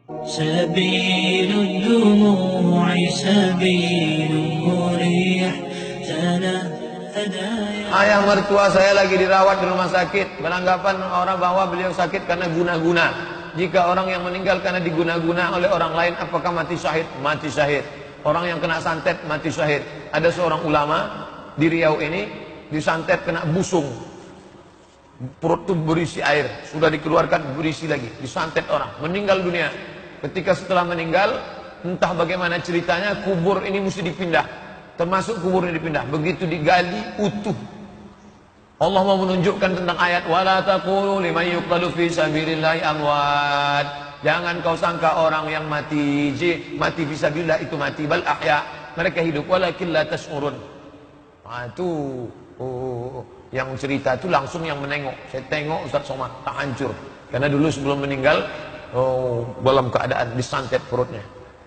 سبيل الدموع سبيل مريح تنهدى. Ayah mertua saya lagi dirawat di rumah sakit. Beranggapan orang bahwa beliau sakit karena guna-guna. Jika orang yang meninggal karena diguna-guna oleh orang lain, apakah mati syahid? Mati syahid. Orang yang kena santet mati syahid. Ada seorang ulama di Riau ini disantet kena busung. Perut itu berisi air, sudah dikeluarkan berisi lagi, disantet orang, meninggal dunia. Ketika setelah meninggal, entah bagaimana ceritanya, kubur ini mesti dipindah. Termasuk kubur ini dipindah. Begitu digali utuh. Allah mau menunjukkan tentang ayat wala taqulu liman yuqtalu fi sabilillahi amwat. Jangan kau sangka orang yang mati fisabilillah itu mati, bal ahya. Mereka hidup walakin la tash'urun. Itu yang cerita itu langsung yang menengok. Saya tengok Ustaz Somad tak hancur. Karena dulu sebelum meninggal dalam keadaan disantet perutnya,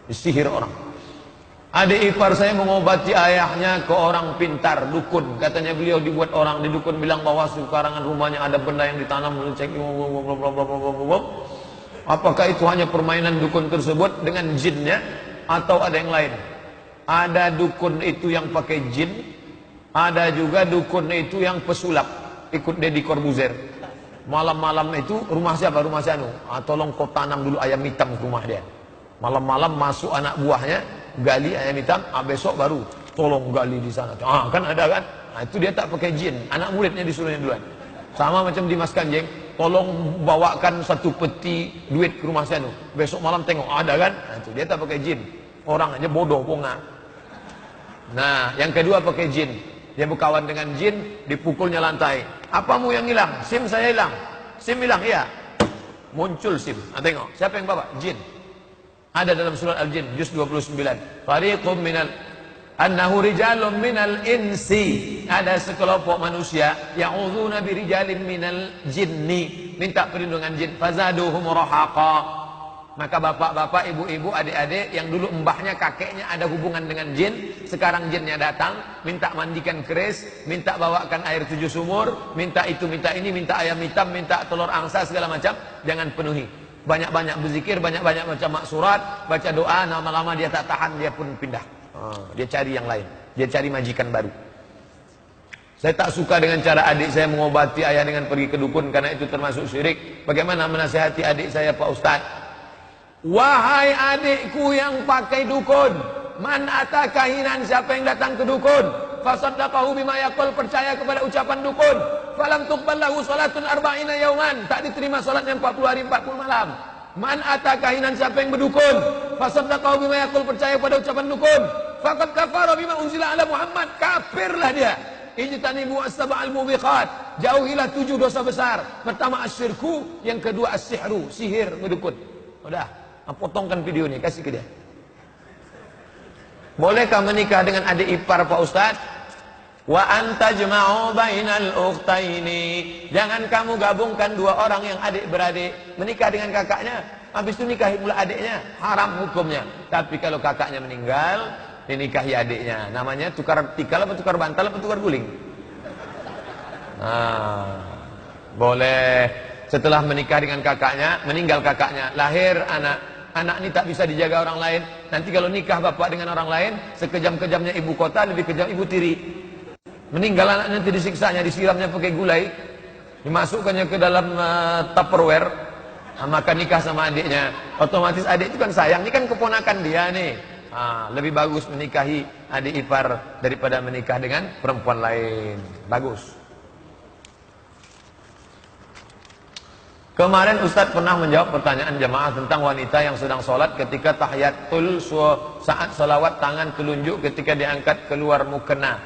disihir orang. Adik ipar saya mengobati ayahnya ke orang pintar, dukun. Katanya beliau dibuat orang di dukun bilang bahwa sekarangan rumahnya ada benda yang ditanam. Apakah itu hanya permainan dukun tersebut dengan jinnya atau ada yang lain? Ada dukun itu yang pakai jin, ada juga dukun itu yang pesulap, ikut Deddy Corbuzier. Malam-malam itu rumah siapa? Rumah si Anu. Tolong kau tanam dulu ayam hitam ke rumah dia. Malam-malam masuk anak buahnya, gali ayam hitam, besok baru tolong gali di sana. Kan ada kan? Itu dia tak pakai jin, anak muridnya disuruhnya duluan. Sama macam di Mas Kanjeng, tolong bawakan satu peti duit ke rumah saya. Besok malam tengok ada kan? Itu dia tak pakai jin. Orang aja bodoh ponga. Nah, yang kedua pakai jin. Dia berkawan dengan jin, dipukulnya lantai. Apamu yang hilang? SIM saya hilang. SIM hilang, iya. Muncul SIM. Tengok, siapa yang bawa? Jin. Ada dalam surat Al-Jin, juz 29. Fariqum minal annahu rijalun minal insi. Ada sekelompok manusia ya'udzuna birijalin minal jinni, minta perlindungan jin. Fazaduhum rahaqa. Maka bapak-bapak, ibu-ibu, adik-adik yang dulu mbahnya, kakeknya ada hubungan dengan jin, sekarang jinnya datang, minta mandikan keris, minta bawakan air 7 sumur, minta itu, minta ini, minta ayam hitam, minta telur angsa, segala macam. Jangan penuhi. Banyak-banyak berzikir, banyak-banyak baca maksurat, baca doa, lama-lama dia tak tahan, dia pun pindah. Dia cari yang lain, dia cari majikan baru. Saya tak suka dengan cara adik saya mengobati ayah dengan pergi ke dukun, karena itu termasuk syirik. Bagaimana menasihati adik saya, Pak Ustaz? Wahai adikku yang pakai dukun, man ata kahinan, siapa yang datang ke dukun, fasaddaqahu bima yaqul, percaya kepada ucapan dukun, falam tuqbal lahu salatun arba'ina yauman, tak diterima salatnya 40 hari 40 malam. Man ata kahinan, siapa yang berdukun, fasaddaqahu bima yaqul, percaya kepada ucapan dukun, faqad kafara bima unzila ala Muhammad, kafirlah dia. Ijtanibu as-sab'al mubiqat, jauhilah 7 dosa besar. Pertama asyirku, yang kedua as-sihru, sihir berdukun. Udah, potongkan video ini, kasih ke dia. Bolehkah menikah dengan adik ipar, Pak Ustaz? Wa anta jama'u bainal ukhtaini. Jangan kamu gabungkan dua orang yang adik beradik, menikah dengan kakaknya, habis itu nikahi pula adiknya, haram hukumnya. Tapi kalau kakaknya meninggal, dinikahi adiknya. Namanya tukar tikal apa tukar bantal apa tukar guling? Boleh. Setelah menikah dengan kakaknya, meninggal kakaknya, lahir anak. Anak ini tak bisa dijaga orang lain. Nanti kalau nikah bapak dengan orang lain, sekejam-kejamnya ibu kota, lebih kejam ibu tiri. Meninggal anak, nanti disiksanya, disiramnya pakai gulai, dimasukkannya ke dalam Tupperware. Maka nikah sama adiknya. Otomatis adik itu kan sayang, ini kan keponakan dia nih. Lebih bagus menikahi adik ipar daripada menikah dengan perempuan lain. Bagus. Kemarin Ustadz pernah menjawab pertanyaan jamaah tentang wanita yang sedang sholat ketika tahiyatul saat sholawat, tangan telunjuk ketika diangkat keluar mukena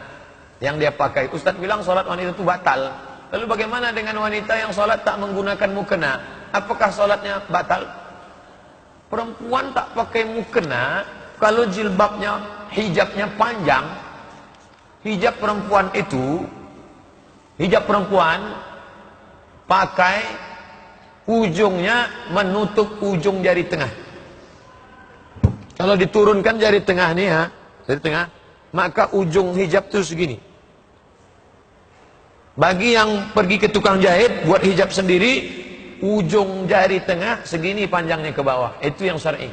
yang dia pakai. Ustadz bilang sholat wanita itu batal. Lalu bagaimana dengan wanita yang sholat tak menggunakan mukena? Apakah sholatnya batal? Perempuan tak pakai mukena kalau jilbabnya, hijabnya panjang. Hijab perempuan itu, hijab perempuan pakai ujungnya menutup ujung jari tengah. Kalau diturunkan jari tengah nih ya, jari tengah, maka ujung hijab itu segini. Bagi yang pergi ke tukang jahit buat hijab sendiri, ujung jari tengah segini panjangnya ke bawah. Itu yang syar'i.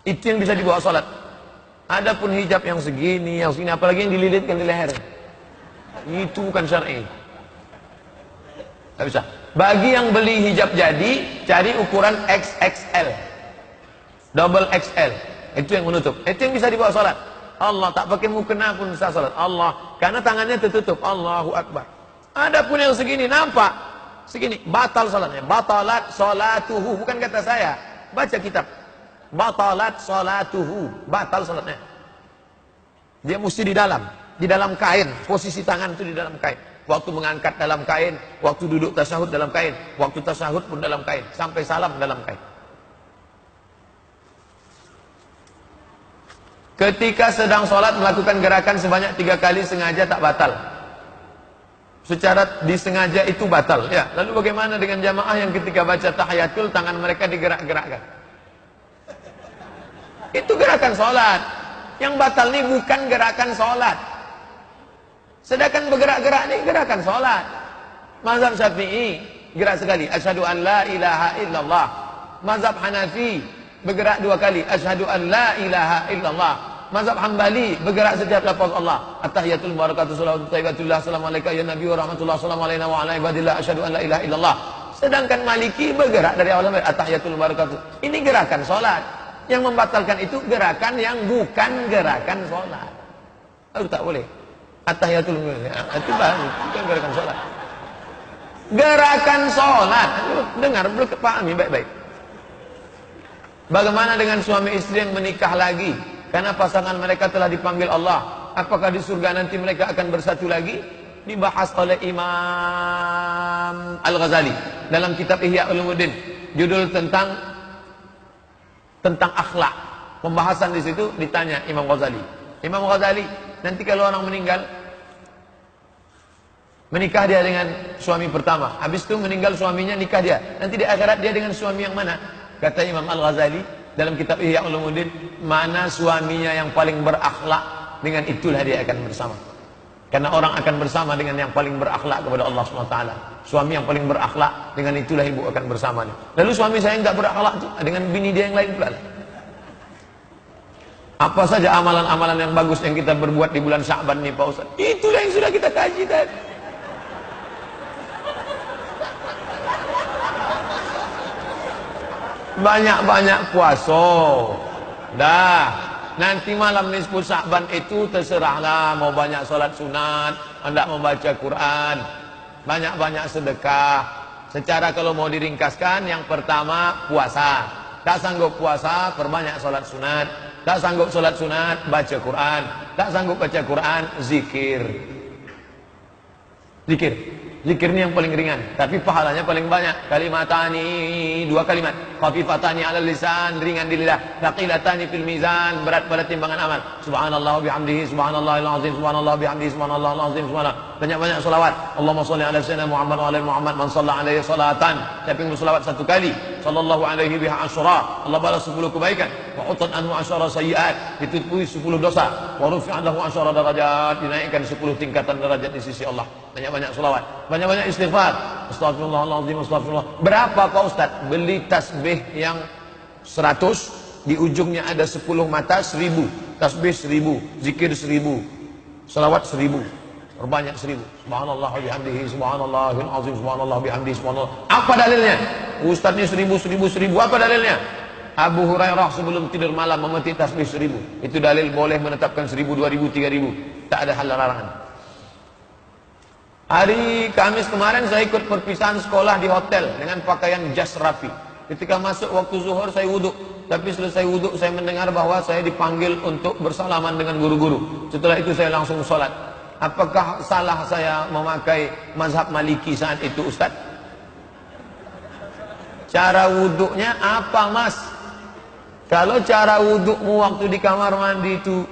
Itu yang bisa dibawa sholat. Adapun hijab yang segini, apalagi yang dililitkan di leher, itu bukan syar'i. Tidak bisa. Bagi yang beli hijab jadi, cari ukuran XXL, double XL. Itu yang menutup. Itu yang bisa dibawa sholat. Allah tak pakai mukena pun bisa sholat. Allah, karena tangannya tertutup. Allahu Akbar. Adapun yang segini nampak, segini batal sholatnya. Batalat sholatuhu, bukan kata saya. Baca kitab. Batalat sholatuhu, batal sholatnya. Dia mesti di dalam kain. Posisi tangan itu di dalam kain. Waktu mengangkat dalam kain, waktu duduk tasyahud dalam kain, waktu tasyahud pun dalam kain, sampai salam dalam kain. Ketika sedang sholat melakukan gerakan sebanyak 3 kali sengaja tak batal. Secara disengaja itu batal. Ya, lalu bagaimana dengan jamaah yang ketika baca tahiyatul tangan mereka digerak-gerakkan? Itu gerakan sholat. Yang batal ini bukan gerakan sholat. Sedangkan bergerak-gerak ini gerakan sholat. Mazhab Syafi'i gerak sekali, asyhadu an la ilaha illallah. Mazhab Hanafi bergerak 2 kali, asyhadu an la ilaha illallah. Mazhab Hambali bergerak setiap lafaz Allah. At-tahiyatul mubarakatuh salawatu thayyibatullah assalamualaikum ya nabi wa rahmatullah assalamu alaina wa ala ibadillah asyhadu an la ilaha illallah. Sedangkan Maliki bergerak dari awal sampai at-tahiyatul mubarakatuh. Ini gerakan sholat. Yang membatalkan itu gerakan yang bukan gerakan sholat. Lalu tak boleh. At-tahiyatul mubarakatuh itu bukan gerakan sholat. Gerakan sholat. Dengar, pahami baik-baik. Bagaimana dengan suami istri yang menikah lagi karena pasangan mereka telah dipanggil Allah? Apakah di surga nanti mereka akan bersatu lagi? Dibahas oleh Imam Al-Ghazali dalam kitab Ihya Ulumuddin, judul tentang akhlak. Pembahasan di situ ditanya Imam Ghazali, nanti kalau orang meninggal, menikah dia dengan suami pertama, habis itu meninggal suaminya, nikah dia, nanti di akhirat dia dengan suami yang mana? Kata Imam Al-Ghazali dalam kitab Ihya Ulumuddin, mana suaminya yang paling berakhlak, dengan itulah dia akan bersama. Karena orang akan bersama dengan yang paling berakhlak kepada Allah SWT. Suami yang paling berakhlak, dengan itulah ibu akan bersama. Lalu suami saya enggak berakhlak dengan bini dia yang lain pula. Apa saja amalan-amalan yang bagus yang kita berbuat di bulan Sya'ban nih Pak Ustaz? Itulah yang sudah kita kaji tadi. Banyak-banyak puasa. Dah, nanti malam nisfu Sya'ban itu terserahlah, mau banyak sholat sunat, hendak membaca Quran, banyak-banyak sedekah. Secara kalau mau diringkaskan, yang pertama puasa. Tak sanggup puasa, perbanyak sholat sunat. Tak sanggup sholat sunat, baca Quran. Tak sanggup baca Quran, zikir. Zikir ini yang paling ringan, tapi pahalanya paling banyak. Kalimatani, 2 kalimat. Khafifatani 'alal lisan, ringan di lidah. Thaqilatani fil mizan, berat pada timbangan amal. Subhanallah wa bihamdihi, subhanallahil azim, subhanallah wa bihamdihi, subhanallahil azim, subhanallah. Banyak-banyak selawat. Allahumma shalli ala sayyidina Muhammad wa ala Muhammad, man shalla alaihi salatan. Tapi berselawat 1 kali. Sallallahu alaihi biha asyra. Allah balas 10 kebaikan. Wa utan anhu asyara sayyi'at. Ditutupui 10 dosa. Wa rufi'a lahu asyara darajat. Dinaikkan 10 tingkatan derajat di sisi Allah. Banyak-banyak selawat. Banyak-banyak istighfar. Astagfirullahaladzim, astagfirullah. Berapa Pak Ustaz? Beli tasbih yang 100, di ujungnya ada 10 mata, 1000. Tasbih 1000, zikir 1000, selawat 1000. Perbanyak 1000. Subhanallah wa bihamdihi, subhanallahil azim, subhanallah bihamdihi, subhanallah. Apa dalilnya? Ustaz ini 1000. Apa dalilnya? Abu Hurairah sebelum tidur malam memetik tasbih 1000. Itu dalil boleh menetapkan 1000, 2000, 3000. Tak ada hal larangan. Hari Kamis kemarin saya ikut perpisahan sekolah di hotel dengan pakaian jas rapi. Ketika masuk waktu zuhur saya wuduk, tapi selesai wuduk saya mendengar bahwa saya dipanggil untuk bersalaman dengan guru-guru. Setelah itu saya langsung sholat. Apakah salah saya memakai mazhab Maliki saat itu Ustaz? Cara wuduknya apa Mas? Kalau cara wudukmu waktu di kamar mandi itu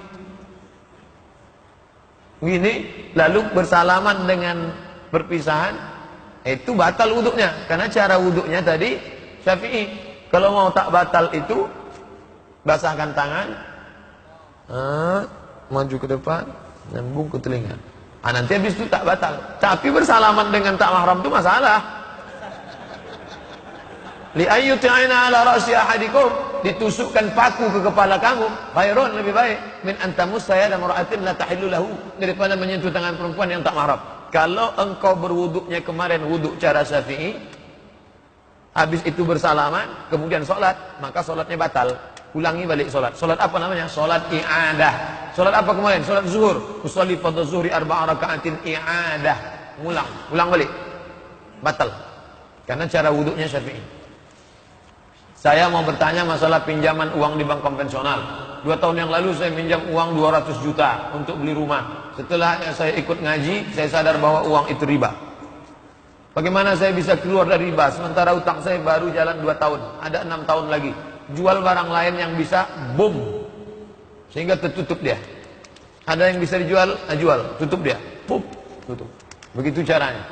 gini, lalu bersalaman dengan perpisahan, itu batal wuduknya. Karena cara wuduknya tadi Syafi'i. Kalau mau tak batal itu, basahkan tangan, maju ke depan, nyambung ke telinga. Nanti habis itu tak batal. Tapi bersalaman dengan tak mahram itu masalah. Li ayyuti'ina ala ra'si ahadikum, ditusukkan paku ke kepala kamu, khairun, lebih baik min antamus saya dan mar'atin la tahillu lahu, daripada menyentuh tangan perempuan yang tak mahram. Kalau engkau berwuduknya kemarin wuduk cara Syafi'i, habis itu bersalaman, kemudian sholat, maka sholatnya batal. Ulangi balik sholat. Sholat apa namanya? Sholat i'adah. Sholat apa kemarin? Sholat zuhur. Usolli fardhu zuhri arba'a raka'atin i'adah. Ulang balik. Batal. Karena cara wuduknya Syafi'i. Saya mau bertanya masalah pinjaman uang di bank konvensional. 2 tahun yang lalu saya minjam uang 200 juta untuk beli rumah. Setelah saya ikut ngaji, saya sadar bahwa uang itu riba. Bagaimana saya bisa keluar dari riba? Sementara utang saya baru jalan 2 tahun. Ada 6 tahun lagi. Jual barang lain yang bisa, boom. Sehingga tertutup dia. Ada yang bisa dijual, jual. Tutup dia. Boom. Tutup. Begitu caranya.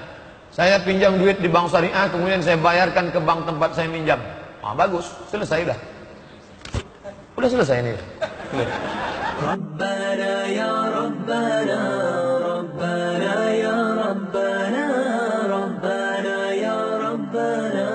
Saya pinjam duit di bank syariah, kemudian saya bayarkan ke bank tempat saya minjam. Bagus. Selesai dah. Udah selesai ini. ربنا يا ربنا ربنا يا ربنا ربنا يا ربنا